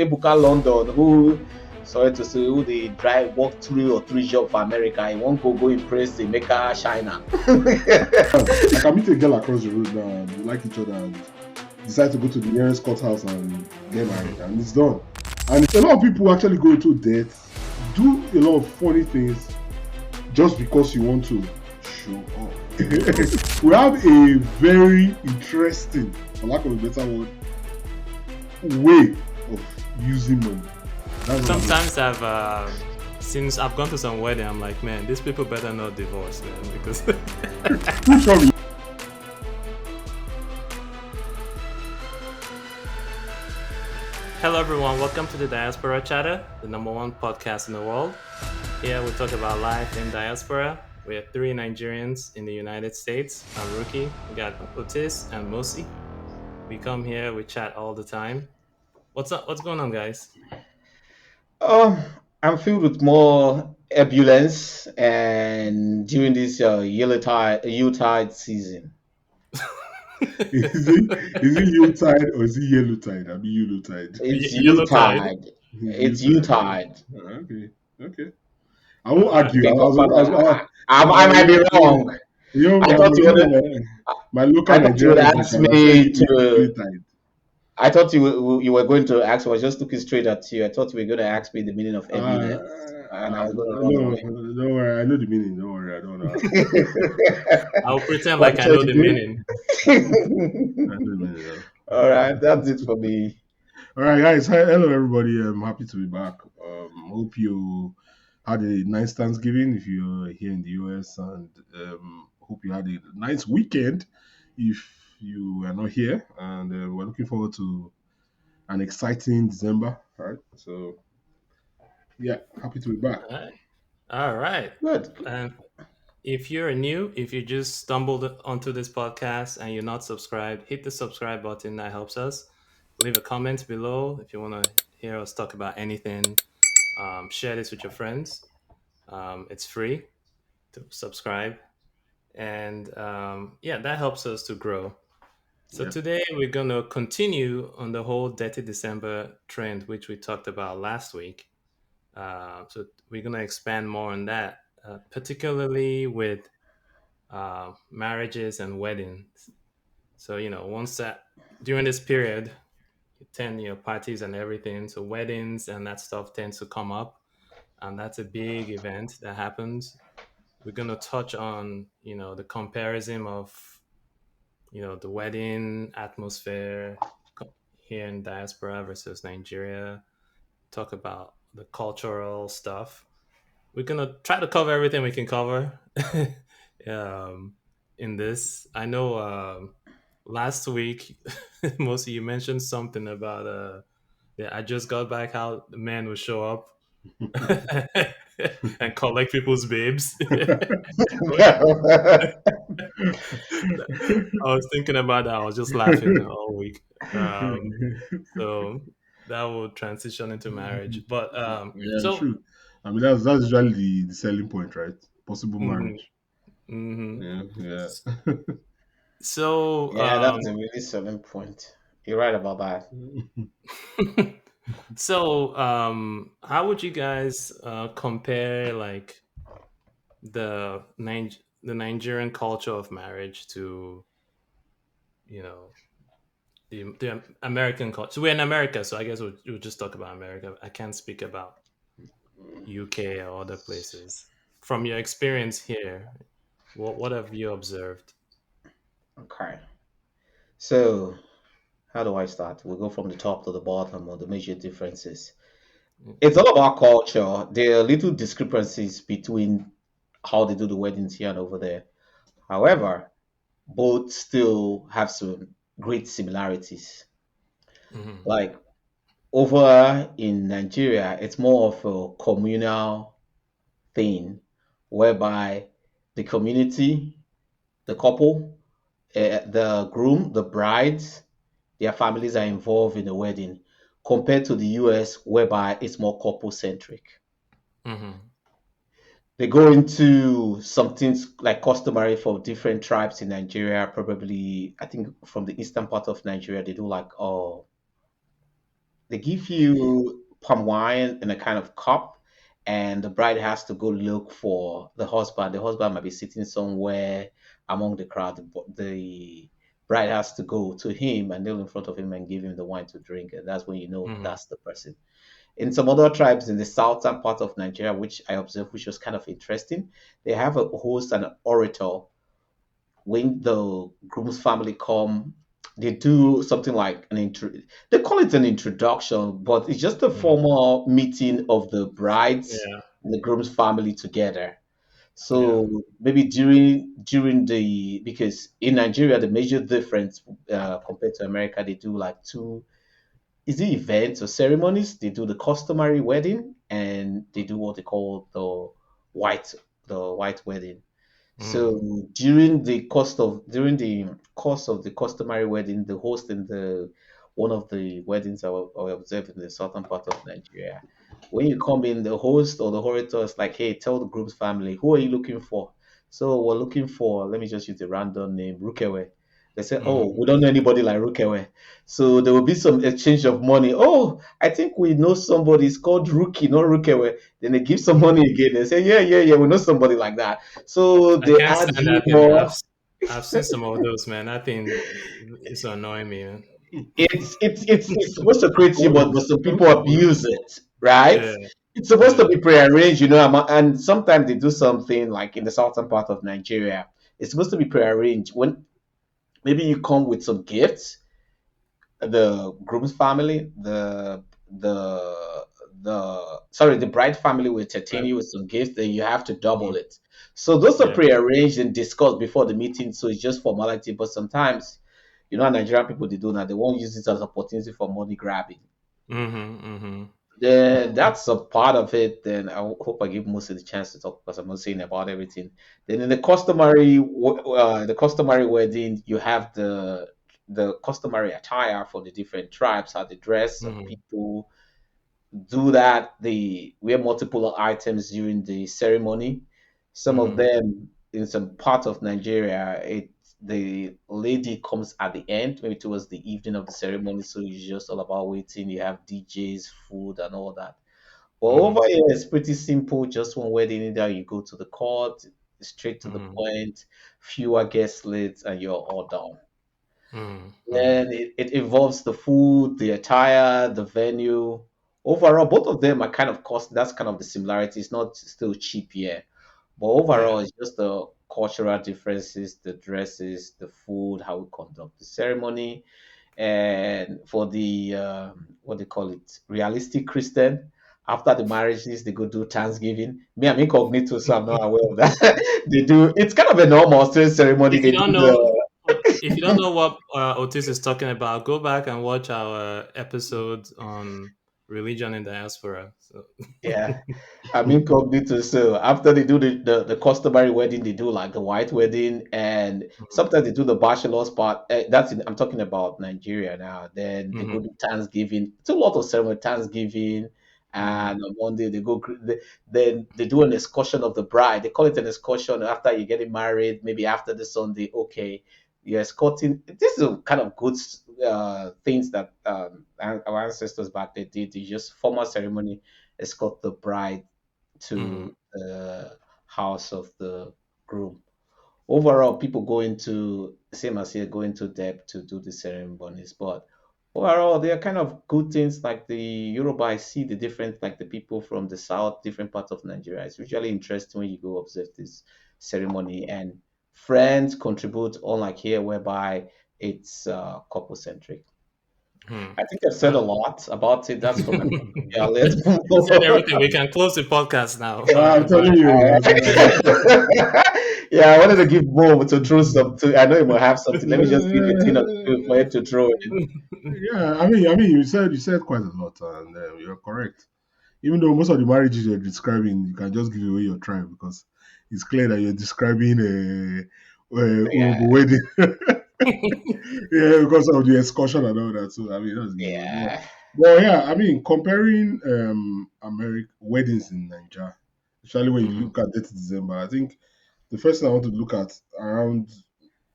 Ebuka London, who, sorry to say, who they drive, work 3 or 3 jobs for America. He won't go impress the Maker China. I can meet a girl across the road now and we like each other and decide to go to the nearest courthouse and get married, and it's done. And a lot of people actually go into debt, do a lot of funny things just because you want to show off. We have a very interesting, for lack of a better word, way of using money. Sometimes since I've gone to some wedding, I'm like, man, these people better not divorce, man, because Hello everyone, welcome to the Diaspora Chatter, the #1 podcast in the world. Here we talk about life in diaspora. We have 3 Nigerians in the United States. I'm Rookie, we got Otis and Mosi. We come here, we chat all the time. What's up? What's going on, guys? I'm filled with more ebullience and during this Yuletide season. Is it Yuletide or is it Yellowtide? I mean Yuletide. It's Yuletide. Yuletide. It's Yuletide. Okay. I won't argue. I might be wrong. I thought you would. My local I thought you would Nigerian ask version, I me said to. Yuletide. I thought you were going to ask. I was just looking straight at you. I thought you were going to ask me the meaning of ebullience, and I was going to run away. Don't worry, I know the meaning. Don't worry, I don't know. I'll pretend like I know the meaning. I know the meaning. All right, that's it for me. All right, guys. Hello, everybody. I'm happy to be back. Hope you had a nice Thanksgiving if you're here in the US, and hope you had a nice weekend if you are not here. And we're looking forward to an exciting December. All right, so yeah, happy to be back. All right. Good. If you're new, if you just stumbled onto this podcast and you're not subscribed, hit the subscribe button. That helps us. Leave a comment below if you want to hear us talk about anything. Share this with your friends. It's free to subscribe. And that helps us to grow. So today we're going to continue on the whole Dirty December trend, which we talked about last week. So we're going to expand more on that. Particularly with marriages and weddings. So, once that during this period, you attend parties and everything. So weddings and that stuff tends to come up. And that's a big event that happens. We're going to touch on, the comparison of, the wedding atmosphere here in diaspora versus Nigeria. Talk about the cultural stuff. We're gonna try to cover everything we can cover in this. I know last week, mostly you mentioned something about I just got back how the man would show up and collect people's babes. I was thinking about that. I was just laughing all week. So that will transition into marriage, but True. I mean, that's usually the selling point, right? Possible marriage. Mm-hmm. Yeah. So that's a really selling point. You're right about that. So how would you guys compare like the Nigerian culture of marriage to the American culture? So we're in America, so I guess we'll just talk about America. I can't speak about UK or other places. From your experience here, what have you observed? Okay. So, how do I start? We'll go from the top to the bottom or the major differences. It's all about culture. There are little discrepancies between how they do the weddings here and over there. However, both still have some great similarities. Mm-hmm. Like over in Nigeria, it's more of a communal thing whereby the community, the couple, the groom, the brides, their families are involved in the wedding compared to the US whereby it's more couple centric. Mm-hmm. They go into some things like customary for different tribes in Nigeria. Probably, I think from the eastern part of Nigeria, they do like They give you palm wine in a kind of cup, and the bride has to go look for the husband. The husband might be sitting somewhere among the crowd, but the bride has to go to him and kneel in front of him and give him the wine to drink. And that's when you know Mm-hmm. that's the person. In some other tribes in the southern part of Nigeria, which I observed, which was kind of interesting, they have a host and an orator. When the groom's family come, they do something like an intro. They call it an introduction, but it's just a Mm-hmm. formal meeting of the brides Yeah. and the groom's family together. Yeah. So maybe during the, because in Nigeria the major difference compared to America, they do like two, is it events or ceremonies? They do the customary wedding and they do what they call white the white wedding. Mm-hmm. So during the course of the customary wedding, the host in the one of the weddings I observed in the southern part of Nigeria, when you come in, the host or the orator is like, "Hey, tell the group's family, who are you looking for?" So we're looking for, let me just use a random name, Rukewe. They say, "Oh, Mm-hmm. we don't know anybody like Rukewe." So there will be some exchange of money. "Oh, I think we know somebody. It's called Rookie, not Rukewe." Then they give some money again. They say, "Yeah, yeah, yeah, we know somebody like that." So I they can't add stand that thing. humor. I've seen some of those, man. That thing is annoying me, man. It's supposed to create humor, What but is some people abuse it, right? Yeah. It's supposed to Yeah. be prearranged, and sometimes they do something like in the southern part of Nigeria. It's supposed to be prearranged. When maybe you come with some gifts, the groom's family, the bride family will entertain Right. you with some gifts, then you have to double it. So those are Yeah. prearranged and discussed before the meeting, so it's just formality. But sometimes, Nigerian people, they do that. They won't use it as opportunity for money grabbing. Mm-hmm. Mm-hmm. Then that's a part of it. Then hope I give most of the chance to talk because I'm not saying about everything. Then in the customary wedding, you have the customary attire for the different tribes, how they dress. Some Mm-hmm. people do that. They wear multiple items during the ceremony. Some of Mm-hmm. them in some part of Nigeria, the lady comes at the end, maybe towards the evening of the ceremony. So it's just all about waiting. You have DJs, food, and all that. But over Mm-hmm. here, it's pretty simple. Just one wedding, either you go to the court, straight to the Mm-hmm. point, fewer guest lists, and you're all done. Mm-hmm. Then it involves the food, the attire, the venue. Overall, both of them are kind of cost. That's kind of the similarity. It's not still cheap here, but Yeah. overall, it's just the cultural differences, the dresses, the food, how we conduct the ceremony, and for the what they call it, realistic Christian. After the marriages, they go do Thanksgiving. Me, I'm incognito, so I'm not aware of that. They do. It's kind of a normal strange ceremony. If you They do don't know, the if you don't know what Otis is talking about, go back and watch our episode on religion in diaspora. So. yeah. I'm incognito. So after they do the customary wedding, they do like the white wedding, and sometimes they do the bachelor's part. I'm talking about Nigeria now. Then they go Mm-hmm. to Thanksgiving. It's a lot of ceremony. Thanksgiving, Mm-hmm. and on Monday they go. Then they do an excursion of the bride. They call it an excursion after you're getting married. Maybe after the Sunday, okay, you're escorting. This is a kind of good things that our ancestors back then did. They just formal ceremony escort the bride Mm-hmm. to the house of the groom. Overall, people go into same as here, go into debt to do the ceremonies, but overall, they are kind of good things like the Yoruba. I see the different, like the people from the south, different parts of Nigeria. It's usually interesting when you go observe this ceremony, and friends contribute, unlike here, whereby it's couple centric. Hmm. I think I've said a Well, lot about it. That's for my yeah. you Let's move said on. everything. We can close the podcast now. I'm Bye. telling you. Yeah, I wanted to give Mo to throw some. I know he might have something. Let me just give you a thing or two for him to throw in. Yeah, I mean, you said quite a lot, and you're correct. Even though most of the marriages you're describing, you can just give away your tribe because it's clear that you're describing a Yeah, Urugu wedding. Yeah, because of the excursion and all that. So I mean, that's good. But, yeah. well, yeah, I mean, comparing American weddings in Nigeria, especially when you Mhm. look at 30 December, I think the first thing I want to look at around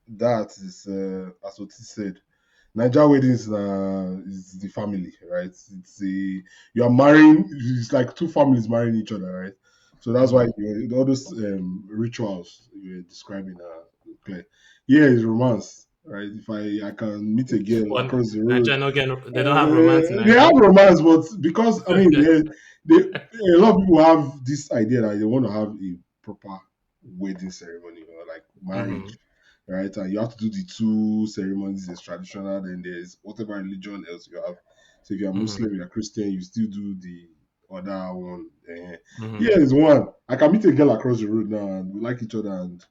that is, as Otis said, Nigeria weddings is the family, right? It's the you are marrying. It's like two families marrying each other, right? So that's why all those rituals you're describing are clear. Yeah, it's romance, right? If I can meet a girl Well, across the road, Nigeria no get, they don't have romance in they have Nigeria. romance, but because I mean, a lot of people have this idea that they want to have a proper wedding ceremony or like Mm-hmm. marriage, right? And you have to do the two ceremonies. There's traditional, then there's whatever religion else you have. So if you're Mm-hmm. Muslim, you're Christian, you still do the other one. Mm-hmm. Yeah, there's one. I can meet a girl across the road now, and we like each other, and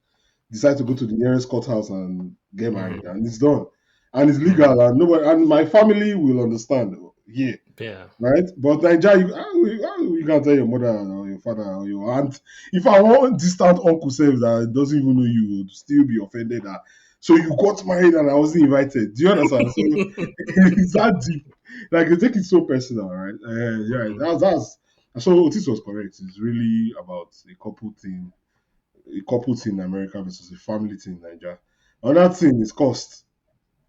decide to go to the nearest courthouse and get married, Mm-hmm. and it's done, and it's Mm-hmm. legal, and nobody, and my family will understand. Yeah, Yeah. right. But Nigeria, you can't tell your mother or your father or your aunt. If I want distant uncle self that doesn't even know you, would still be offended that. So you got married and I wasn't invited. Do you understand? So it's that deep. Like you take it so personal, right? Yeah, Mm-hmm. that's so Otis was correct. It's really about a couple thing in America versus a family thing in Nigeria. Another thing is cost.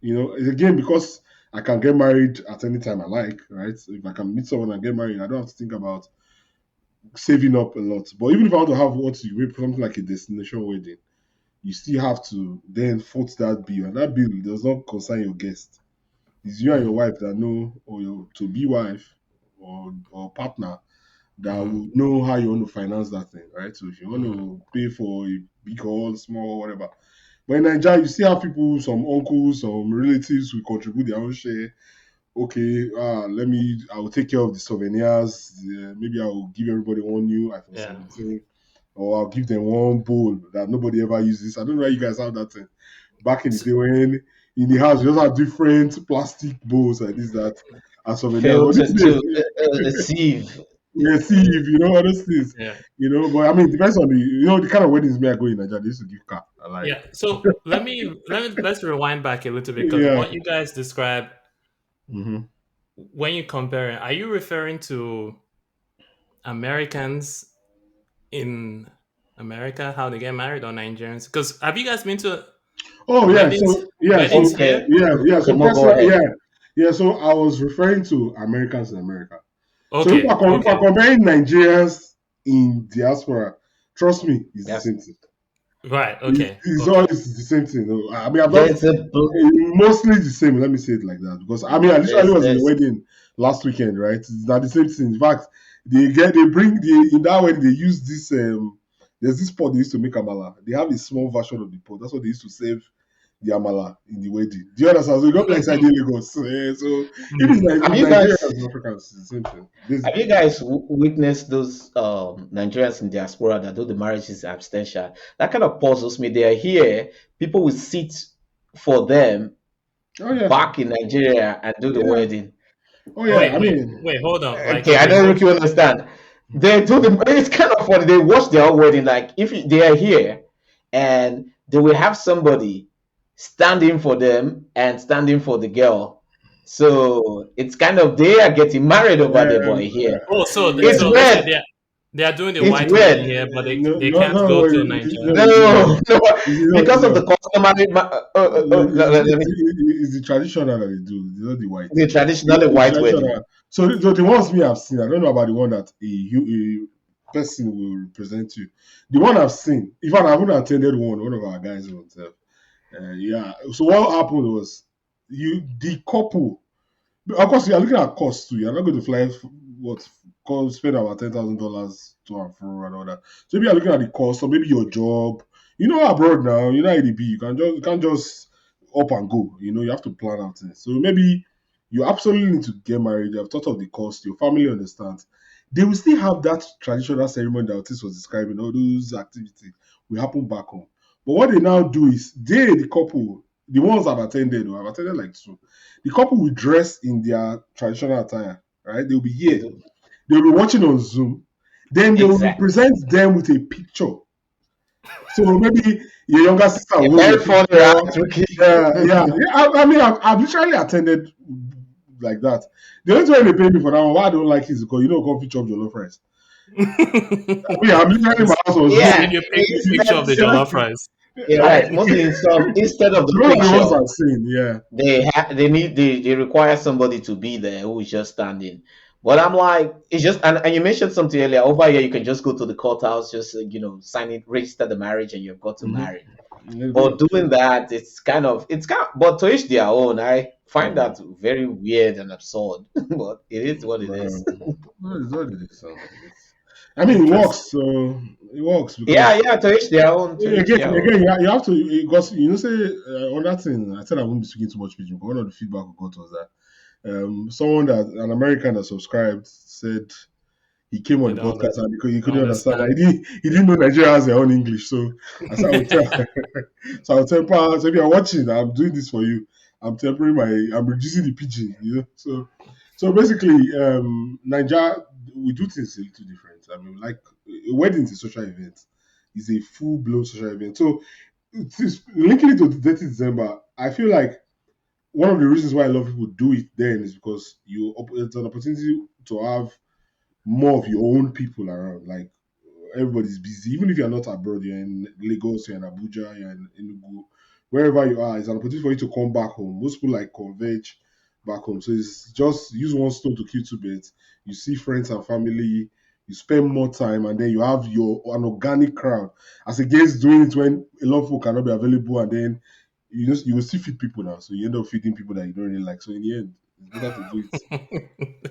Again, because I can get married at any time I like, right? So if I can meet someone and get married, I don't have to think about saving up a lot. But even if I want to have something like a destination wedding, you still have to then foot that bill, and that bill does not concern your guest. It's you and your wife that know, or your to be wife or partner that Mm-hmm. will know how you want to finance that thing, right? So if you want Mm-hmm. to pay for a big hall, small, whatever. But in Nigeria, you still have people, some uncles, some relatives who contribute their own share. Okay, I will take care of the souvenirs. Maybe I will give everybody one new iPhone Yeah. 17, or I'll give them one bowl that nobody ever uses. I don't know why you guys have that thing. Back in the So, day when in the house, we just have different plastic bowls like this that are souvenirs. But Failed these to days, sieve. yeah, see if all those things, yeah. But I mean, it depends on the kind of weddings me I go in Nigeria. They used to give car. I like, Yeah. So let's rewind back a little bit because yeah. what you guys describe Hmm. when you compare it, are you referring to Americans in America, how they get married, or Nigerians? Because have you guys been to Oh yeah, weddings so yeah, weddings so Okay, here? yeah. So Tomo, go personally, ahead. yeah. So I was referring to Americans in America. So if Okay, I okay. comparing Nigerians in diaspora, trust me, it's the Yes, same thing. Right, It's, okay, it's okay. always the same thing. I mean, I've not there's a mostly the same. Let me say it like that because I mean, I literally was in a there's wedding last weekend, right? It's not the same thing. In fact, they bring in that wedding they use this there's this pot they used to make amala. They have a small version of the pot. That's what they used to save the amala in the wedding. Do you understand? So you got like inside Lagos. So if it's Mhm. like have with you Nigerians guys and Africans, it's the same thing, have you basically. guys witnessed those Nigerians in diaspora that do the marriages abstention? That kind of puzzles me. They are here, people will sit for them Oh yeah, back in Nigeria and do the yeah. wedding. Oh yeah. Wait, I wait, mean, wait, hold on. Like, Okay, I okay, don't hold. really understand. They do the. It's kind of funny. They watch their own wedding. Like if they are here, and they will have somebody standing for them and standing for the girl. So it's kind of they are getting married over there, boy. Here, Oh, it's so let's say weird. they are doing the It's white wedding weird. here, but no, they no, can't no, go worry. to No, Nigeria. No, no, you know, because of the customary. Let me. it's the traditional that they do, not the white. The traditionally The white wedding. traditional. So the ones me I've seen, I don't know about the one that a person will represent you. The one I've seen, even I haven't attended one of our guys himself. Yeah. So what happened was the couple. Of course, you are looking at cost too. You're not going to fly what spend about $10,000 to and fro and all that. So maybe you're looking at the cost, or maybe your job. Abroad now, how it be. You can't just up and go. You have to plan out things. So maybe you absolutely need to get married. You have thought of the cost. Your family understands. They will still have that traditional ceremony that Otis was describing. All those activities will happen back home. But what they now do is the couple, the ones I've attended like two. The couple will dress in their traditional attire, right? They'll be They here. do. They'll be watching on Zoom. Then they will Exactly. represent them with a picture. So maybe your younger sister will hold Very a funny, picture. right, Ricky? Yeah, yeah. I mean, I've literally attended like that. The only way they pay me for that one, why I don't like it is because come feature of jollof rice. I mean, I'm literally in my house on Zoom. Send Yeah, you a it's picture of the that. jollof rice. You're right. I, Mostly in some instead of the those are the picture, ones I've seen. Yeah. they require somebody to be there who is just standing. But I'm like, it's just and you mentioned something earlier. Over here, you can just go to the courthouse, just sign it, register the marriage, and you've got to Mm-hmm. marry. Let's But go. doing that, but to each their own. I find Mm. that very weird and absurd. But it is what it Well, is. what it is. I mean, it Interesting. works. So it works Yeah, because yeah, to each their own, to each their own. again, you have to because say on that thing. I said I won't be speaking too much pidgin. But one of the feedback I got was that someone that an American that subscribed said he came on They the don't podcast and he don't couldn't understand. understand. He didn't know Nigeria has their own English. So I said I would tell so I would tell Pa, so if you're watching, I'm doing this for you. I'm reducing the pidgin, So basically, Nigeria, we do things a little different. I mean, like a wedding is a social event. It's a full blown social event. So linking it to the 30th December, I feel like one of the reasons why a lot of people do it then is because it's an opportunity to have more of your own people around. Like everybody's busy. Even if you're not abroad, you're in Lagos, you're in Abuja, you're in Enugu, wherever you are, it's an opportunity for you to come back home. Most people like converge back home. So it's just use one stone to kill two birds. You see friends and family, you spend more time, and then you have an organic crowd. As against doing it when a lot of people cannot be available, and then you will still feed people now. So you end up feeding people that you don't really like. So in the end, it's better to do it.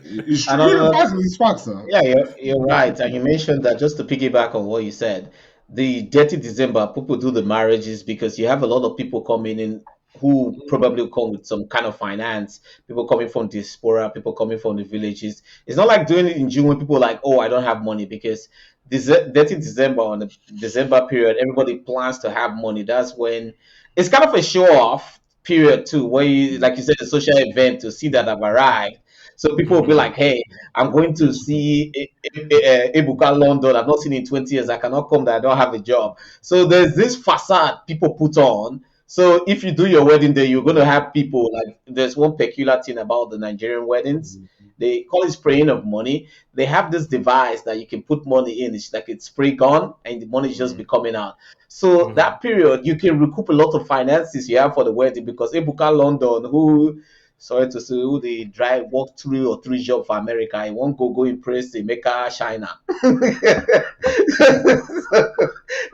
It's true. Yeah, Another it's facts now. Yeah, you're right. And you mentioned that just to piggyback on what you said, the dirty December, people do the marriages because you have a lot of people coming in who probably come with some kind of finance, people coming from diaspora, people coming from the villages. It's not like doing it in June when people are like, oh, I don't have money because this dirty December on the December period, everybody plans to have money. That's when it's kind of a show off period too, where you, like you said, a social event to see that I've arrived. So people will be Mhm. like, hey, I'm going to see Ebuka London. I've not seen in 20 years. I cannot come there. I don't have a job. So there's this facade people put on. So if you do your wedding there, you're going to have people like there's one peculiar thing about the Nigerian weddings. They call it spraying of money. They have this device that you can put money in. It's like it's spray gun and the money is just be coming out. So Mhm. that period, you can recoup a lot of finances you have for the wedding because Ebuka London, who sorry to say, who they drive work 2 or 3 jobs for America. He won't go impress the Mecca China.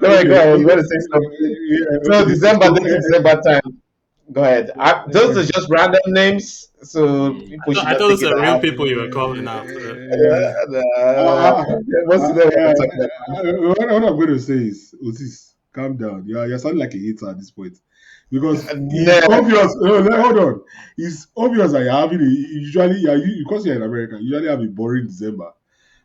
No, my Okay. God, I was going to say something. Yeah. So Okay. So, December, this December time. Go ahead. Those are just random names, so people should I not thought take those it are real as people you were calling out. uh, most of them we're talking what I'm going to say is, Otis, calm down. You're sounding like a hater at this point. Because it's about. obvious. No, hold on. It's obvious that you're having because you're in America, you usually have a boring December.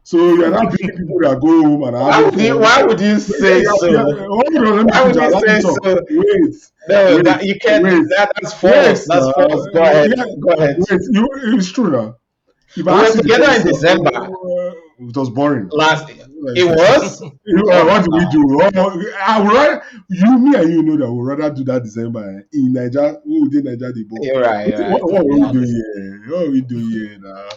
So you're not bringing people that go home and are Why having would you? fun. Why would you Yeah, say so? hold on, let me Why finish. would you Allow me say talk. so? Wait, No, wait, that you can't. wait, That's wait. false. That's false. Go ahead. Yeah, Go ahead. wait. It's true now. If We I were ask you the together in first, December it was boring. last. Like, It was. Oh my what do we God. do? I would rather me and you know that we'd rather do that December in Nigeria. We did Nigeria the ball. You're right. You're right. To What be are we doing honest, here? What are we doing here now?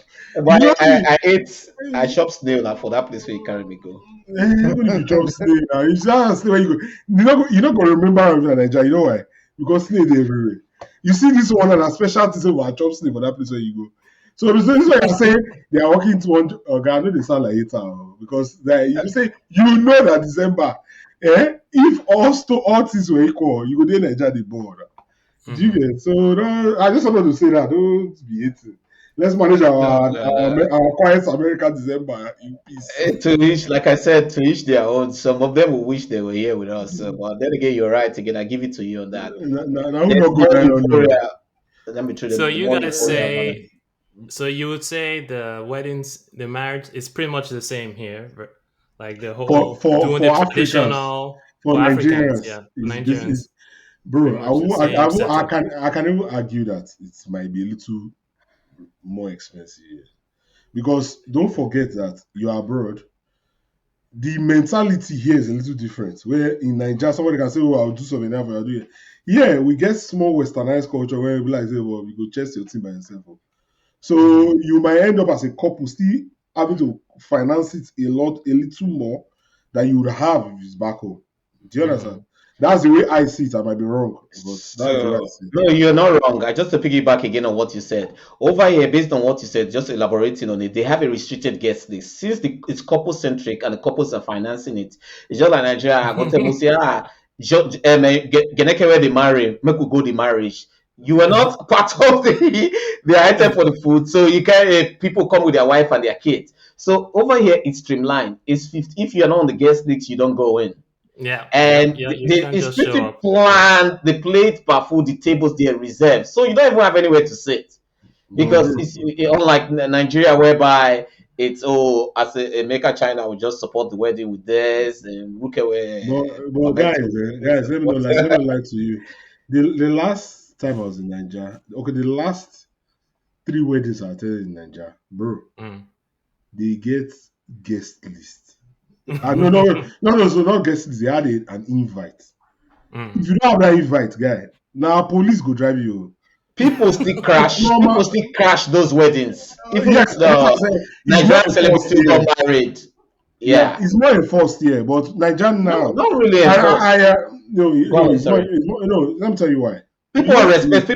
You but know, I ate. I shop snail now for that place where you carry me go. even if you chop snake now, you just stay where you go. You're not gonna remember how to Nigeria. You know why? Because snake dey everywhere. You see this one and a special thing about chop snake for that place where you go. So this is why you're saying they are working to one. Okay, I know they sound like hater because you say you know that December. If all things were equal, you go dey Nigeria the board. Do you Mhm. get? So no, I just wanted to say that. Don't be hating. Let's manage No, no, no. our quiet American December in peace. To each, like I said, to each their own. Some of them will wish they were here with us. But then again, you're right. Again, I give it to you on that. Now we There's not go more there, no, no. euphoria. Let me treat So them. The you more guys euphoria about it. say, so you would say the weddings, the marriage is pretty much the same here, like the whole doing the For Africans, traditional for for Africans, Nigerians, yeah, for is this Nigerians, is pretty bro. much the same setup. I can even argue that it might be a little more expensive here. Because don't forget that you're abroad. The mentality here is a little different. Where in Nigeria, somebody can say, "Oh, I'll do something else. I'll do it." Yeah, we get small westernized culture where we like say, "Well, you go chase your team by yourself." So Hmm. you might end up as a couple still having to finance it a little more than you would have if it's back home. Do you Hmm. understand? That's the way I see it. I might be wrong, but that's the way I So see it. no, you're not wrong. I just to piggyback again on what you said. Over here, based on what you said, just elaborating on it, they have a restricted guest list. Since it's couple centric and the couples are financing it, it's just like Nigeria. I got to say, Geneke where they marry, make we go the marriage. You were not part of the item for the food, so you can people come with their wife and their kids. So over here, it's streamlined. It's 50, if you're not on the guest list, you don't go in. Yeah, yep, And yeah. You can't it's just show pretty up. Yeah. planned. The plate per food, the tables they are reserved, so you don't even have anywhere to sit because Mm. Mm-hmm. it's unlike Nigeria, whereby it's as a maker China will just support the wedding with this and look away But guys, let me not lie to you. The last time I was in Nigeria, okay, the last 3 weddings I attended in Nigeria, bro, Mm. they get guest list. No, so not guest list. They had an invite. Mm. If you don't have that invite, guy, now police go drive you. People still It's crash. People normal. still crash those weddings. Even Yes, that's what I the said. It's more Nigerian celebrities enforced still got here. married. Yeah, Yeah, it's more enforced here. But Nigeria no, now, not really enforced. no, Go no, ahead, sorry. it's more. No, let me tell you why. People are respect.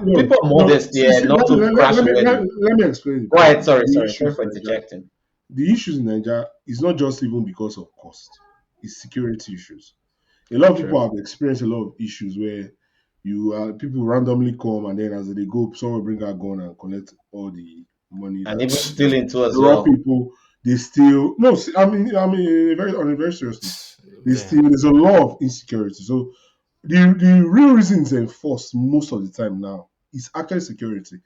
No, People are no. modest here, not to crash a wedding. Let me explain it Go ahead. properly. Sorry, The sorry, sorry issues for in Nigeria, interjecting. the issues in Nigeria is not just even because of cost; it's security issues. A lot of people True. have experienced a lot of issues where people randomly come and then as they go, someone bring a gun and collect all the money And that even stealing too they as rob well. people. They steal. No, I mean, on a very serious note, they Yeah. steal. There's a lot of insecurity. So the real reason it's enforced most of the time now is actually security.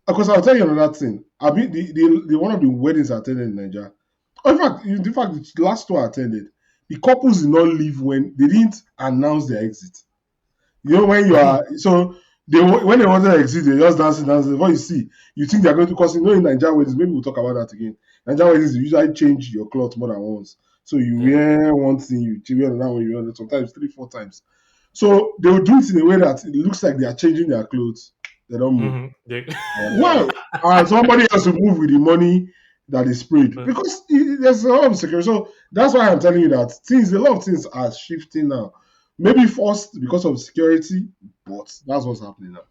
Because I'll tell you another thing. I mean, the one of the weddings I attended in Nigeria. In fact, the last two I attended, the couples did not leave when they didn't announce their exit. You know when you are so when they wanted to exit, they just dancing. What you see, you think they're going to cause. In Nigeria weddings, maybe we'll talk about that again. Nigeria weddings, you usually change your clothes more than once. So you Yeah. wear one thing, you wear another one, you wear sometimes 3, 4 times. So they will do it in a way that it looks like they are changing their clothes. They don't move. Hmm. Why? And somebody has to move with the money that is sprayed because there's a lot of security. So that's why I'm telling you that a lot of things are shifting now. Maybe first because of security, but that's what's happening now.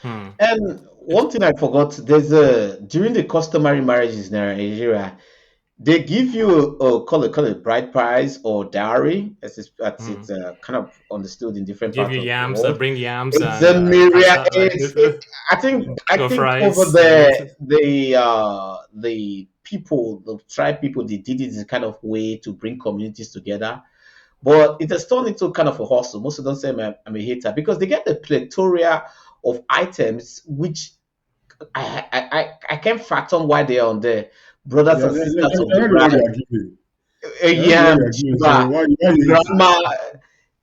Hmm. And It's one thing I forgot, there's a during the customary marriages in Nigeria, they give you call it bride price or dowry, as hmm. it's kind of understood in different Give parts you of the yams. world. Bring yams It's and a myriad. like I think over fries. there the people, the tribe people, they did it as a kind of way to bring communities together. But it has turned into kind of a hustle. Most of them say I'm a hater because they get a plethora of items which I can't fathom why they are on there. Brothers Yeah, and they're sisters of the not the one they are bride, giving. They're not the one yam, they are giving. So jiba, why you hating? grandma.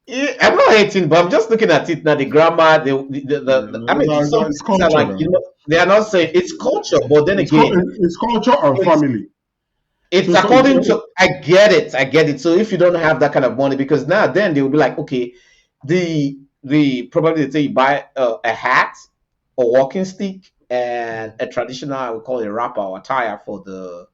I'm not hating, but I'm just looking at it now. The grandma, I mean, some It's things are culture like now. they are not saying it's culture, but then again, It's culture and it's family. it's So according to I get it. So if you don't have that kind of money, because now then they will be like, okay, the probably they say you buy a hat, a walking stick, and a traditional I would call it wrapper or attire for the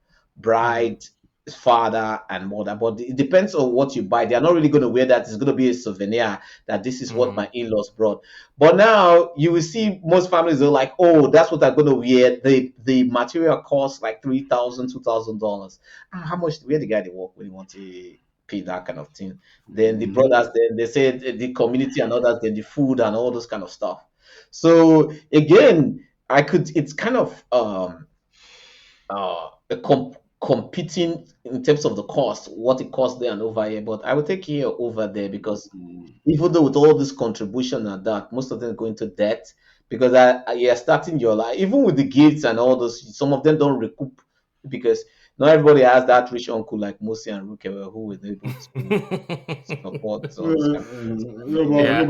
Mhm. bride, father, and mother. But it depends on what you buy. They are not really going to wear that. It's going to be a souvenir that this is what Mhm. my in-laws brought. But now you will see most families are like, oh, that's what I'm going to wear. The material costs like $3,000, $2,000. How much where the guy they work when he want to pay that kind of thing? Then the Mhm. brothers, then they say the community and others, then the food and all those kind of stuff. So again, it's kind of a competing in terms of the cost, what it costs there and over here. But I would take here over there because even though with all this contribution and that, most of them go into debt because you're starting your life, even with the gifts and all those, some of them don't recoup because not everybody has that rich uncle like Musi and Rukewe who is able to support all this kind of things. No, but Yeah.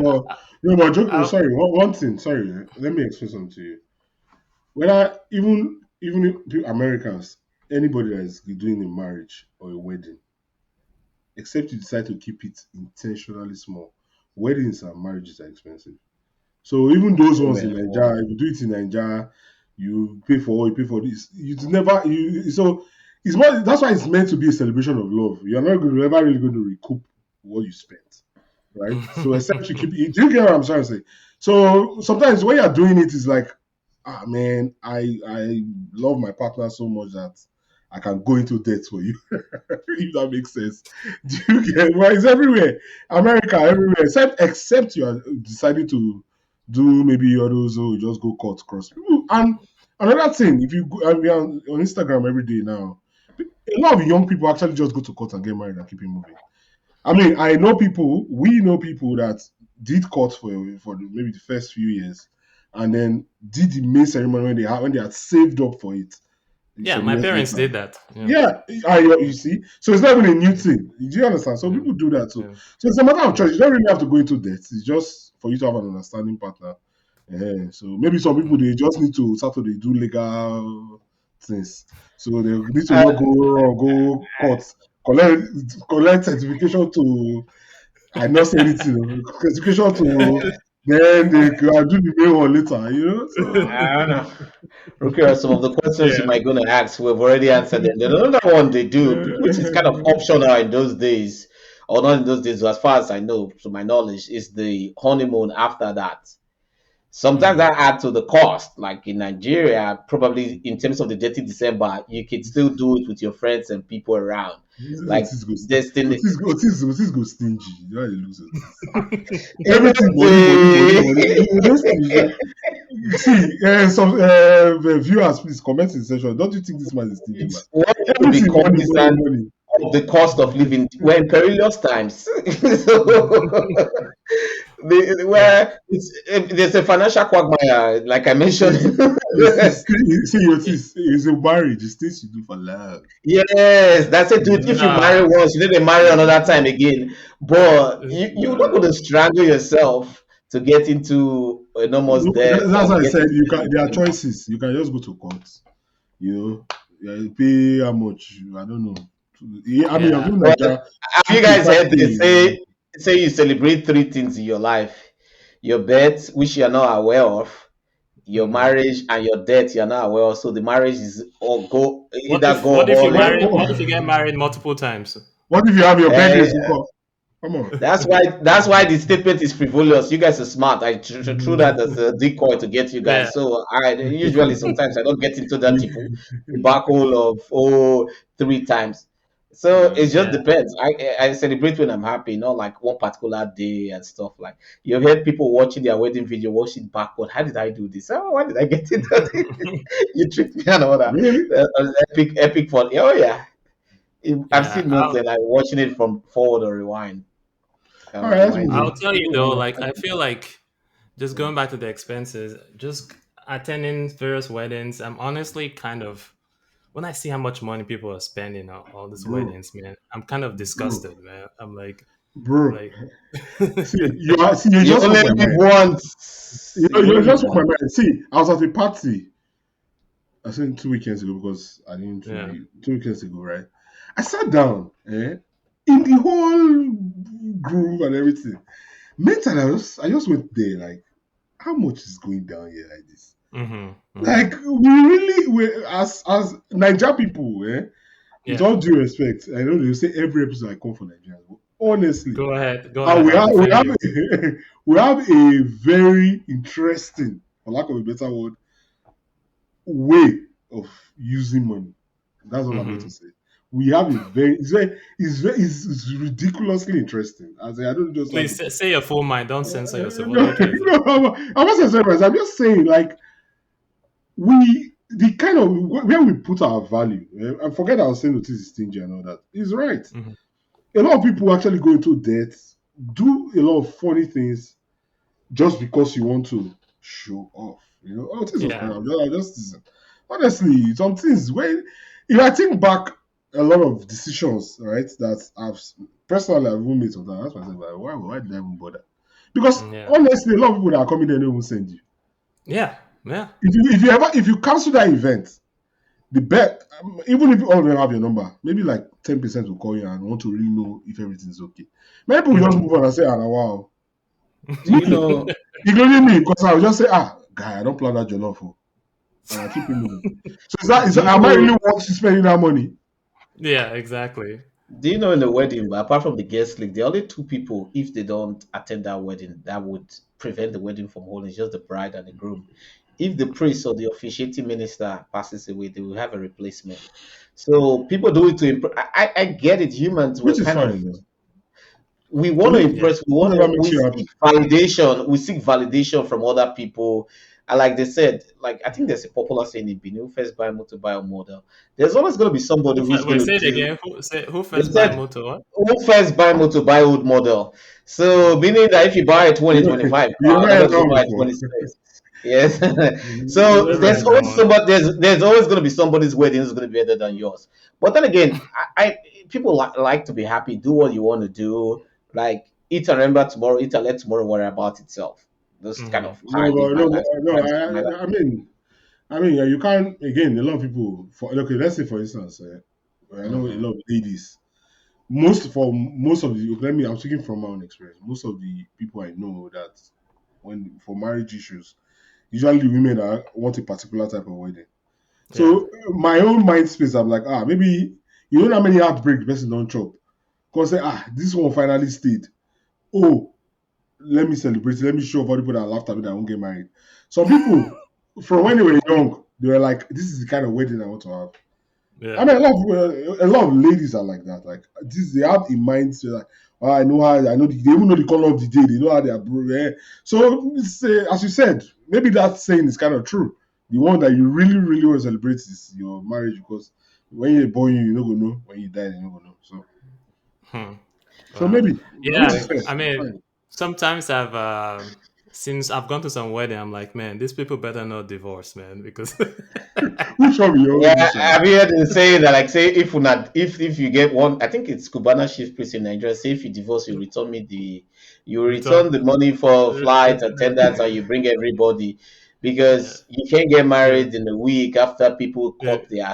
I, sorry, one thing. Sorry, let me explain something to you. Whether even if Americans, anybody that is doing a marriage or a wedding, except you decide to keep it intentionally small, weddings and marriages are expensive. So even those ones in Amen. Nigeria, if you do it in Nigeria, you pay for all, you pay for this. You never so it's more that's why it's meant to be a celebration of love. You're not going to ever really going to recoup what you spent. right? So except you keep it. Do you get what I'm trying to say? So sometimes when you're doing it, it's like, ah man, I love my partner so much that I can go into debt for you. If that makes sense. Do you get? Well, it's everywhere, America, everywhere, except you are deciding to do maybe all those who just go cut cross people. And another thing, if you go, I mean, on Instagram every day now, a lot of young people actually just go to court and get married and keep it moving. I mean, we know people that did court for maybe the first few years, and then did the main ceremony when they had saved up for it Yeah, some my years parents later. did that. Yeah, you see, so it's not even a new thing. Do you understand? So people do that too. Yeah. So it's a matter of choice. You don't really have to go into debt. It's just for you to have an understanding partner. Yeah. So maybe some people they just need to start to do legal things. So they need to not go court, collect certification to. I not say anything. Certification to then they can do the main one later. So I don't know. Okay, some of the questions you Yeah. might gonna ask, we've already answered them. There's another one they do, which is kind of optional in those days, or not in those days, as far as I know, to my knowledge, is the honeymoon after that. Sometimes that add to the cost. Like in Nigeria, probably in terms of the dirty December, you can still do it with your friends and people around. Like Otis go Destiny. Otis go stingy. You know how they lose Otis. You know, Everything money. You just see some viewers please comment in the section. Don't you think this man is stingy man? it's wanting to be Everything money, money, cognizant money. of the cost of living. We're in perilous times. So, Yeah. where there's a financial quagmire, like I mentioned. See, Otis is a marriage. It's things you do for love. Yes, that's it, dude. If you marry Nah. once, you need to marry another time again. But you're not going to strangle yourself to get into enormous debt That's and why I get said into. there are choices. You can just go to court. Yeah, you pay how much? I don't know. Yeah, I mean, I'm Yeah. doing But Nigeria have you guys heard they say you celebrate three things in your life: your birth, which you are not aware of, your Mhm. marriage, and your death you are not aware of. So the marriage is or go What either if go what if you all marry? in. What if you get married multiple times? What if you have your Eh, birthdays to come? Come on. that's why the statement is frivolous. You guys are smart. I threw that as a decoy to get you Yeah. guys. So I usually sometimes I don't get into that black hole of three times. So it just Yeah. depends. I celebrate when I'm happy, not like one particular day and stuff. Like you've heard people watching their wedding video, watch it backward. How did I do this? Oh, why did I get into this? You tricked me and all that. Really? Epic fun. Oh yeah. I've Yeah. seen most and I'm watching it from forward or rewind. All right, let's move Rewinding. I'll on. tell you though, like I feel like just going back to the expenses, just attending various weddings, I'm honestly kind of when I see how much money people are spending on all these Bro, weddings, man, I'm kind of bro, disgusted, man. I'm bro. like, You You just spoke only my live mind. once. You You only live just spoke my once. mind. See, I was at a party, I think 2 weekends ago because I didn't yeah, really, 2 weekends ago, right? I sat down, in the whole groove and everything. Mentally, I just went there, like, how much is going down here like this? Like, as Niger people, with yeah. all due respect, I know they say every episode I come from Nigeria, but honestly, Go and ahead. I'll defend you. we have a very interesting, for lack of a better word, way of using money. That's all I'm going to say. We have a it's ridiculously interesting. As I don't just have Please say your full mind. Don't censor yourself. What are no, you trying to say? no, I'm not saying serious. I'm just saying like the kind of where we put our value. And forget I was saying notice is stingy and all that. He's right. Mhm. A lot of people actually go into debt, do a lot of funny things just because you want to show off. Oh, this was Yeah, fine. I'm just honestly, some things when if I think back a lot of decisions, right, that I've even made sometimes, I ask myself, like, why did I even bother? Because yeah, honestly, a lot of people that are coming there don't even send you. yeah, yeah. If you cancel that event, the bet even if all of them have your number, maybe like 10% will call you and want to really know if everything's okay. Many people just move on and say, ah, wow. Do you know? Including me, because I will just say, guy, I don't plan that jollof. And I keep it moving. So Do you am I know? really want to spending that money? Yeah, exactly. Do you know in the wedding, apart from the guest list, the only two people, if they don't attend that wedding, that would prevent the wedding from holding, is just the bride and the groom. If the priest or the officiating minister passes away, they will have a replacement. So people do it to impress. I get it. Humans were which is kind of, fine. Though. we To want to me, Yeah. impress. whatever We makes you seek happy. validation. We seek validation from other people. And like they said, like I think there's a popular saying in Benin: "Who first buy motor, buy a model." There's always going to be somebody who's going Wait, to say it do. again. Who They first buy said, motor? What? who first buy motor, buy old model. So Okay. meaning that if you buy a You know, 2025 you car, ever another heard person that buy a before? 26. Yes. You So ever Never there's heard heard that always one. that? somebody, there's always going to be somebody's wedding is going to be better than yours. But then again, I people like to be happy, do what you want to do, like eat and remember tomorrow, eat and let tomorrow worry about itself. Those kind Hmm. of how I No, live but my no, life. no. Sometimes my life. I mean, yeah, you can't. Again, a lot of people. For okay, let's say for instance, I know a Hmm. lot of ladies. Most of the let me. I'm speaking from my own experience. Most of the people I know that when for marriage issues, usually the women that want a particular type of wedding. Yeah. So my own mind space, I'm like, maybe you know how many heartbreak the person don't chop. Cause say, this one finally stayed. Oh, let me celebrate. Let me show for people that laughed at me that won't get married. Some people, from when they were young, they were like, "This is the kind of wedding I want to have." I Yeah. mean, a lot of ladies are like that. Like this, they have in mind. So like, I know how. I know. They even know the color of the day. They know how they are. So, as you said, maybe that saying is kind of true. The one that you really, really want to celebrate is your marriage because when you're born, you don't go know. When you die, you don't go know. Hmm. So Wow. maybe, which is Yeah. fair. I It's mean, fine. sometimes since I've gone to some wedding, I'm like, man, these people better not divorce, man, because Which one be your own Yeah, mission? I've heard them say that, like, say if you not if you get one, I think it's Cubana chief priest in Nigeria. Say if you divorce, you return. return the money for flight attendants, and you bring everybody, Yeah. because you can't get Yeah. married in a week after people Yeah. cut their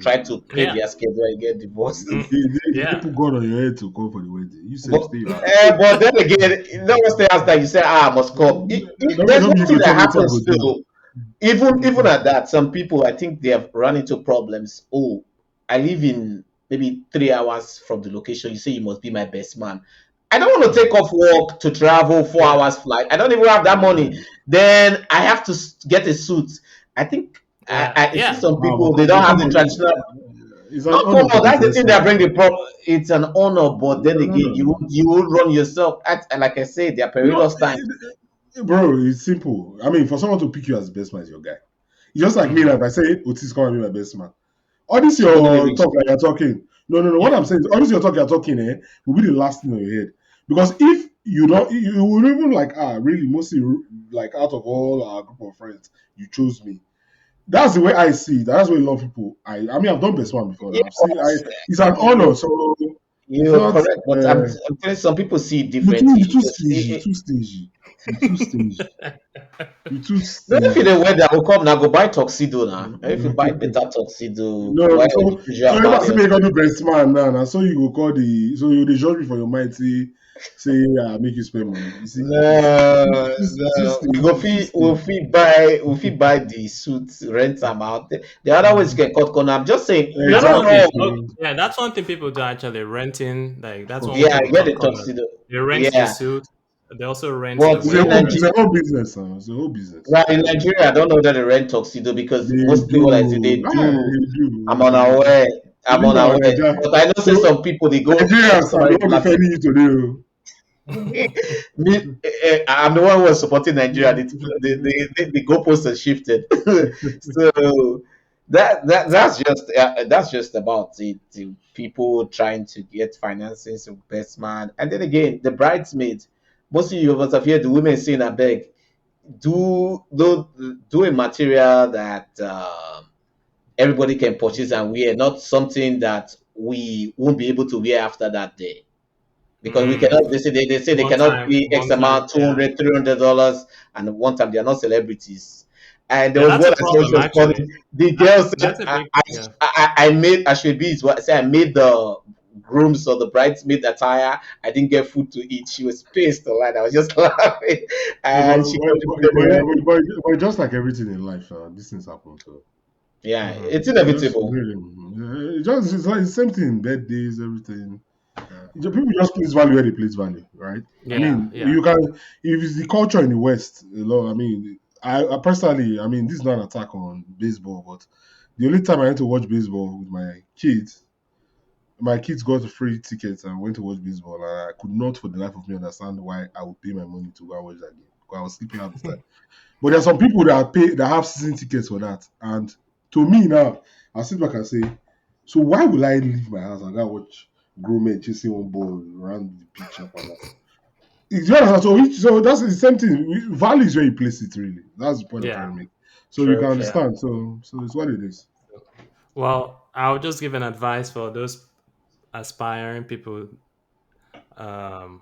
try to clear Yeah. their schedule and get divorced. Mm, They yeah. put God on your head to come for the wedding. You say But stay your house. but then again, you know what's the house that you say, I must come. There's Don't be one you thing go that tell me what I happens go do. too. Even at that, some people, I think they have run into problems. Oh, I live in maybe 3 hours from the location. You say you must be my best man. I don't want to take Mm, off work to travel four yeah. hours flight. I don't even have that money. Then I have to get a suit. I think Yeah. I see Yeah. some But people, they don't have come the on, traditional. it's an Not honor to common. be That's the best thing that man. bring the problem. It's an honor, but It's then an again, honor, man. you will run yourself. Like I said, there are No, perilous times. bro, it's simple. I mean, for someone to pick you as best man is your guy. It's just like me, Hmm. like if I say Otis come and be my best man. All this People don't your even. talk that you're talking. No. What Yeah. I'm saying is all this your talk you're talking, will be the last thing on your head. Because if you don't, you will even like, really, mostly like out of all our group of friends, you chose me. That's the way I see it. That's why a lot of people. I mean, I've done best one before. Now. I've seen. Yes, It's an honor. you So it's you're not. correct, but I'm telling some people see it You differently. too Because stingy. Too stingy. You too stingy. You too no, if you stingy. the weather will come now, go buy tuxedo now. If you buy better tuxedo, No, wear the so usual if I say Malian make you stuff. do best man now, so you go call so you dey judge me for your mind, say make you spend money. You see, No, too no, we go stingy, too fee, stingy. we fee buy the suits, rent them out. The other ways you can cut corner. I'm just saying, That's not one thing. all. Exactly. Yeah, that's one thing people do actually renting. Like that's one way Yeah, people get cut the corners. tuxedo. They rent the Yeah, suit. They also rent the but wedding It's dress. a whole business now. It's a whole business. right in Nigeria, I don't know that they rent tuxedo because They mostly what I see they do. do. They do. I'm They do. unaware. So I'm this our unaware. Nigeria. But I know say So some people they go Nigerians, to I marry don't be black. offending you today. I'm the one who was supporting Nigeria. The goalposts have shifted. So that's just about it. The people trying to get financing to best man, and then again the bridesmaids. Most of us have heard the women saying, "I beg, do a material that everybody can purchase and wear, not something that we won't be able to wear after that day." Because we Mm. cannot, they say they cannot pay X One time. amount, Yeah. 200, $300, and one time they are not celebrities. And there Yeah, was that's one a I saw, which problem was funny. actually. The girl That's said, a big. Yeah. I made, I should be, is what I say, I made the grooms or the bridesmaid attire. I didn't get food to eat. She was pissed a lot. I was just laughing. Yeah, And she told me, but just like everything in life, these things happen. So Yeah, Mm-hmm. it's Just inevitable. really, it's like the same thing. Birthdays, everything. Yeah. People just place value where they place value, right? I Yeah, mean, yeah. you can if it's the culture in the West, a lot. I mean, I personally, I mean, this is not an attack on baseball, but the only time I went to watch baseball with my kids got free tickets and went to watch baseball, and I could not for the life of me understand why I would pay my money to go and watch that game because I was sleeping half the time. But there are some people that have season tickets for that, and to me now, I sit back and say, so why will I leave my house and go watch grown men chasing one ball around the pitch up and that? It's just, so that's the same thing. Value is where you place it. Really, that's the point I'm Yeah, trying to make. So you can True, true. yeah. understand. So it's what it is. Well, I'll just give an advice for those aspiring people, um,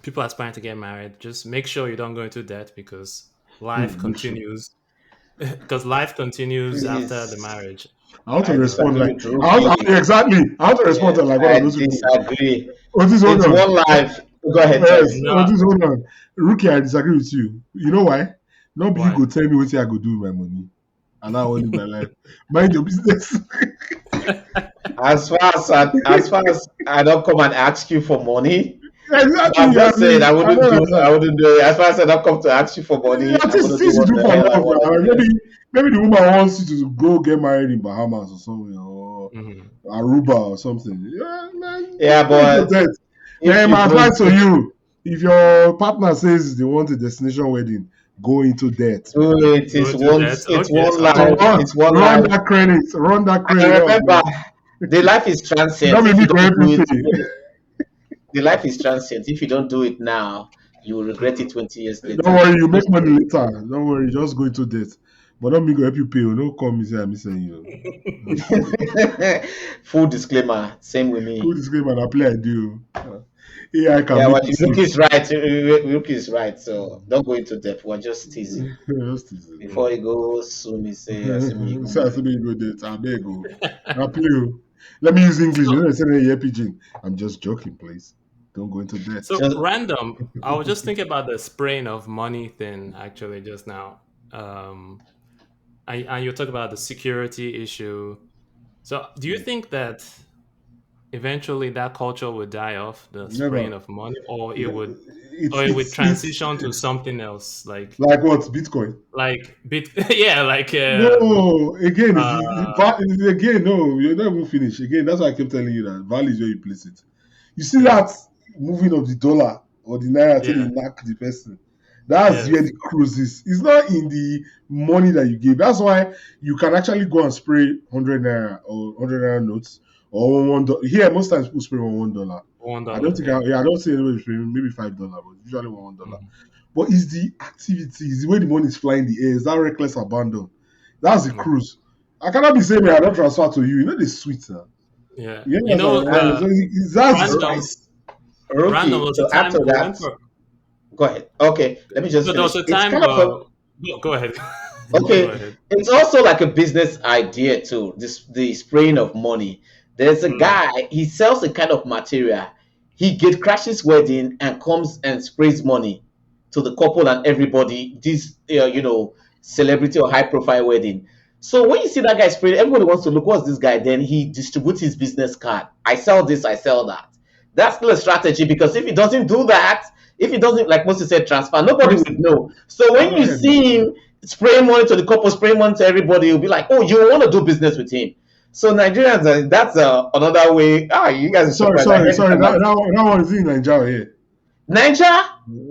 people aspiring to get married. Just make sure you don't go into debt because life Literally. continues. Because life continues after the Please, marriage. I want to I respond disagree like with Rookie. exactly. I want to respond to Yes, like one of I those people. disagree. Otis, hold It's on. one life. Go ahead, Yes, sorry. No, Otis, hold on. Rookie, I disagree with you. You know why? Not be you why? go tell me what I go do with my money, and I want live my life. Mind your business. As far as I don't come and ask you for money, I'm Exactly. I just saying mean, I don't I understand. wouldn't do it. As far as I don't come to ask you for money, At I'm least gonna do things you what do the for hell I love want now. to do. Maybe the woman wants you to go get married in Bahamas or somewhere or Mhm. Aruba or something. Yeah, man, Yeah, go into but that. if Man, you my don't advice to you: if your partner says they want a destination wedding, go into debt, do man. it, Go to that. it's Okay, one okay. life. It's one Run life. that credit, And up, remember, man. the life is transient. Don't make If you me go don't help do you it, pay. the life is transient. If you don't do it now, you will regret it Mhm. 20 years Don't later. worry, you make Just money later. Don't worry, just go into debt. But don't me go help you pay. Don't call me say I'm missing you. full disclaimer, same with Cool me. disclaimer, I play I do. AI can Yeah, make what Yuki is mistakes. right. Yuki is right. So don't go into depth. We're just teasing. Just is, Before he goes, soon he say, I see me go so I marry. say make you go debt. I beg go. I play you. Let me use English. You So, know, I say yeah, pigeon. I'm just joking, please. Don't go into debt. so Just random. I was just thinking about the spraying of money thing actually just now. And you talk about the security issue. So, do you think that eventually that culture would die off, the spraying Never. of money, or It's it would it's it's transition to something else, like what Bitcoin. like bit, yeah, No, again, uh, again, no, you're not even finished. Again, that's why I kept telling you that value is where you place it. You see yeah, that moving of the dollar or the naira until yeah, they knock the person. That's where yes, the cruise is. It's not in the money that you give. That's why you can actually go and spray 100 naira or 100 naira notes or $1. Here, most times people spray $1. I don't $1, think, yeah. I don't see anybody spraying maybe $5, but usually $1. Mhm. But it's the activity, it's the way the money is flying in the air, it's that reckless abandon. That's the Mhm. cruise. I cannot be saying, "Man, I don't transfer to you." You know the sweet, huh? Yeah, You you know, know, so that's the random, spice. random Rookie. was To a add time to we went that, for. go ahead. Okay, let me just So there was finish. a It's time. kind of a Go ahead. Go okay. ahead. It's also like a business idea too. This the spraying of money. There's a Mm. guy. He sells a kind of material. He gate crashes wedding and comes and sprays money to the couple and everybody. This celebrity or high profile wedding. So when you see that guy spraying, everybody wants to look. What's this guy? Then he distributes his business card. I sell this. I sell that. That's still a strategy because if he doesn't do that, if he doesn't, like Moses said, transfer, nobody First, would know. So when go you ahead. see him spray money to the couple, spray money to everybody, you'll be like, oh, you want to do business with him. So Nigerians, that's another way. You guys are surprised. I heard it Sorry. about That one is in Nigeria here. Niger.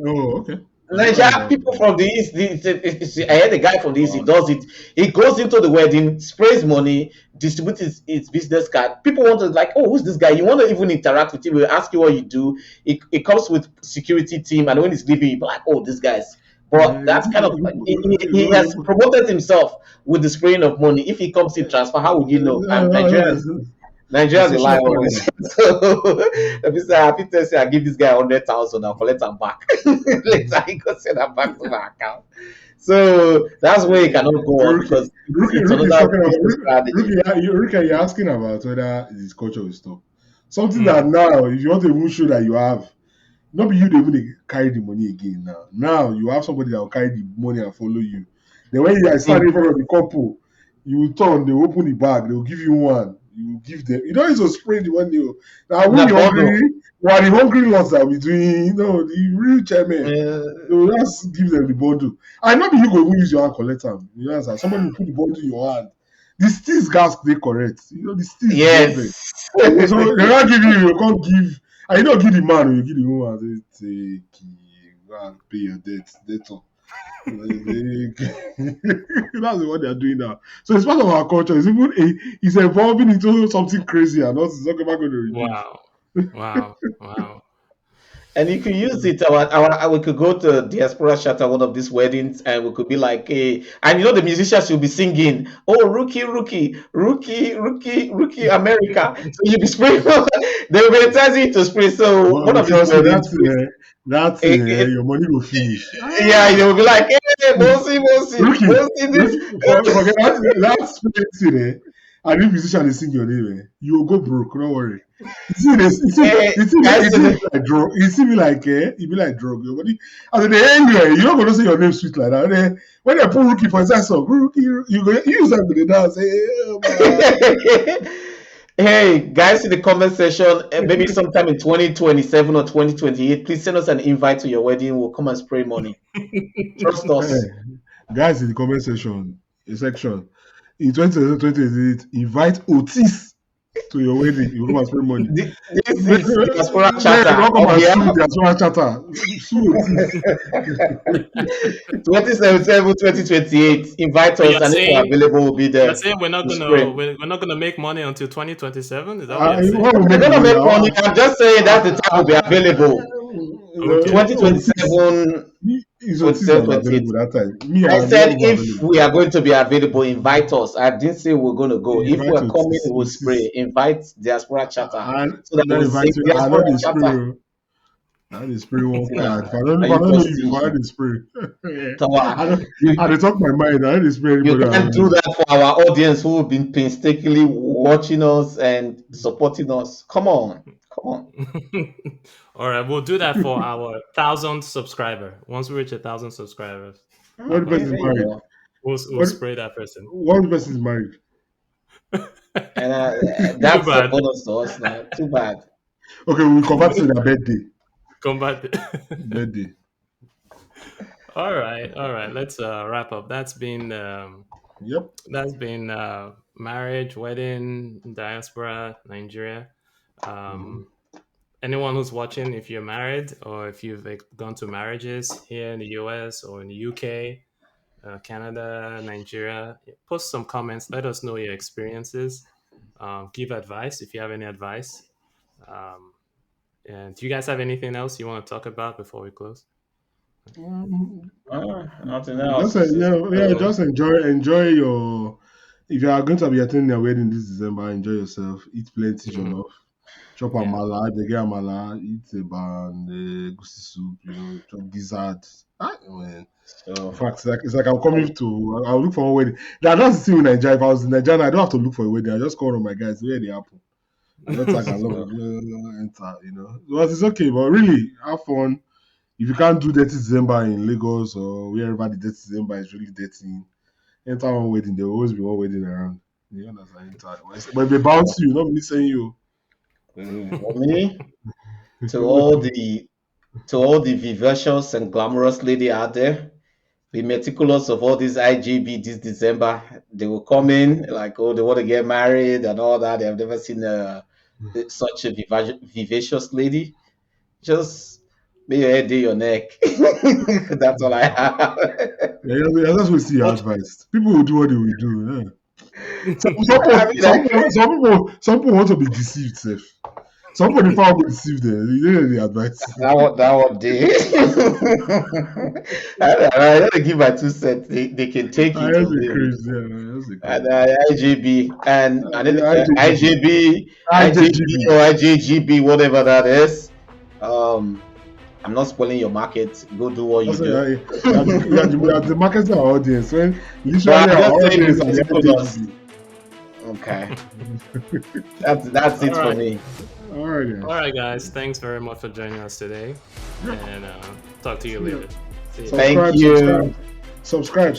Oh, okay. I don't know Niger about people from the east. I heard a guy from the east. He does it. He goes into the wedding, sprays money, distributes his business card. People want to like, oh, who's this guy? You want to even interact with him? Will ask you what you do. It comes with security team, and when he's leaving, you be like, oh, this guy's. But that's kind of he has promoted himself with the spraying of money. If he comes in transfer, how would you know? And The Nigerians lie social always. planning. So if you say happy to say I give this guy 100,000, I'll collect them back. Later he go send them back to my account. So that's where it cannot go on because it's Rookie is another talking about business strategy. Rookie, you're asking about whether this culture will stop. Something that Mm. now, if you want to even show that you have, not be you they even carry the money again now. Now you have somebody that will carry the money and follow you. Then when you are Mm. standing in front of the couple, You will turn, they will open the bag, they will give you one. You will give them. You don't need to spray the one you. Now, The we the bundle. hungry, while the hungry lots that we doing, the real chairman, Uh, they will just give them the bundle. I know you go even use your hand collect them. You understand? Somebody will put the bundle in your hand. The steez gas they correct. The steez is well there. yes. So they not give you can't give. And you don't give the man, you give the woman. Say, take, go and pay your debt. That's all. That's what they are doing now. So it's part of our culture. It's evolving into something crazy, and us is not ever going to reduce. Wow. And you could use it. We could go to Diaspora Shatter, one of these weddings, and we could be like, hey, and the musicians will be singing, oh, rookie, rookie, rookie, rookie, rookie, America. So you'll be spraying, they will be enticing you to spray. So But one of these because weddings, your money will finish. yeah, they will be like, hey, Mosi, Mosi, Rookie, Mosi, this. forget that's crazy. And if musician is sing your name, you will go broke. Don't worry. Hey, guys, It be like drug. It be like it be like drug. Your body. And then anyway, you're not gonna say your name sweet like that. Then, when they put rookie for that song, rookie, you go use that with the dance. Hey, guys, in the comment section, maybe sometime in 2027 or 2028, please send us an invite to your wedding. We'll come and spray money. Trust us. Guys in the comment section in 2028, invite Otis to your wedding. You come and spend money. This is Diaspora Chatter. Welcome and sue Diaspora Chatter. Sue Otis. 2077, 2028. Invite us, and if we're available, we'll be there. You're saying we're not gonna make money until 2027? Is that what you're saying? We're gonna make money. I'm just saying that's the time we'll be available. Okay. 2027. That time. I said if we are going to be available, invite us. I didn't say we're going to go. If we're coming, we'll spray. Invite Diaspora Chatter. So that we'll sing Diaspora Chatter. That is spray one card. If I don't know you, I don't spray. I talk my mind. I don't spray anybody. You can't do that for our audience who have been painstakingly watching us and supporting us. Come on. All right, we'll do that for our 1,000 subscriber. Once we reach 1,000 subscribers, one person is married. We'll spray that person. One person is married. And that's a bonus to us now. Too bad. Okay, we'll convert to their birthday. Birthday. All right. Let's wrap up. That's been That's been marriage, wedding, diaspora, Nigeria. Anyone who's watching, if you're married or if you've gone to marriages here in the US or in the UK, Canada, Nigeria, post some comments. Let us know your experiences. Give advice if you have any advice. And do you guys have anything else you want to talk about before we close? Nothing else. Just enjoy your. If you are going to be attending a wedding this December, enjoy yourself. Eat plenty jollof. Chop amala, they get amala, eat a band, goosey soup, chop gizzard. In fact, it's like I'm coming to. I'll look for a wedding. That's the thing with Nigeria. If I was in Nigeria, I don't have to look for a wedding. I just call on my guys where they happen. I don't tag along, enter. But it's okay. But really, have fun. If you can't do dirty December in Lagos or wherever the dirty December is really dirty, enter one wedding. There will always be one wedding around. You understand? But if they bounce you, not me saying you. For me, to all the vivacious and glamorous lady out there, be meticulous of all these IGB this December. They will come in like, they want to get married and all that. They have never seen such a vivacious lady. Just may your head do your neck. That's all I have. That's what your advice. People will do what they will do. Yeah. Some people want to be deceived, Seth. Some people will be deceived there. You know the advice. That one day. I don't give my 2 cents. They can take it. And IGB and IGB or IJGB, whatever that is. I'm not spoiling your market. Go do what you do. The market is our audience. When literally our audience are the okay. That's it for me. All right, guys. Thanks very much for joining us today. And talk to you later. Thank you. Subscribe.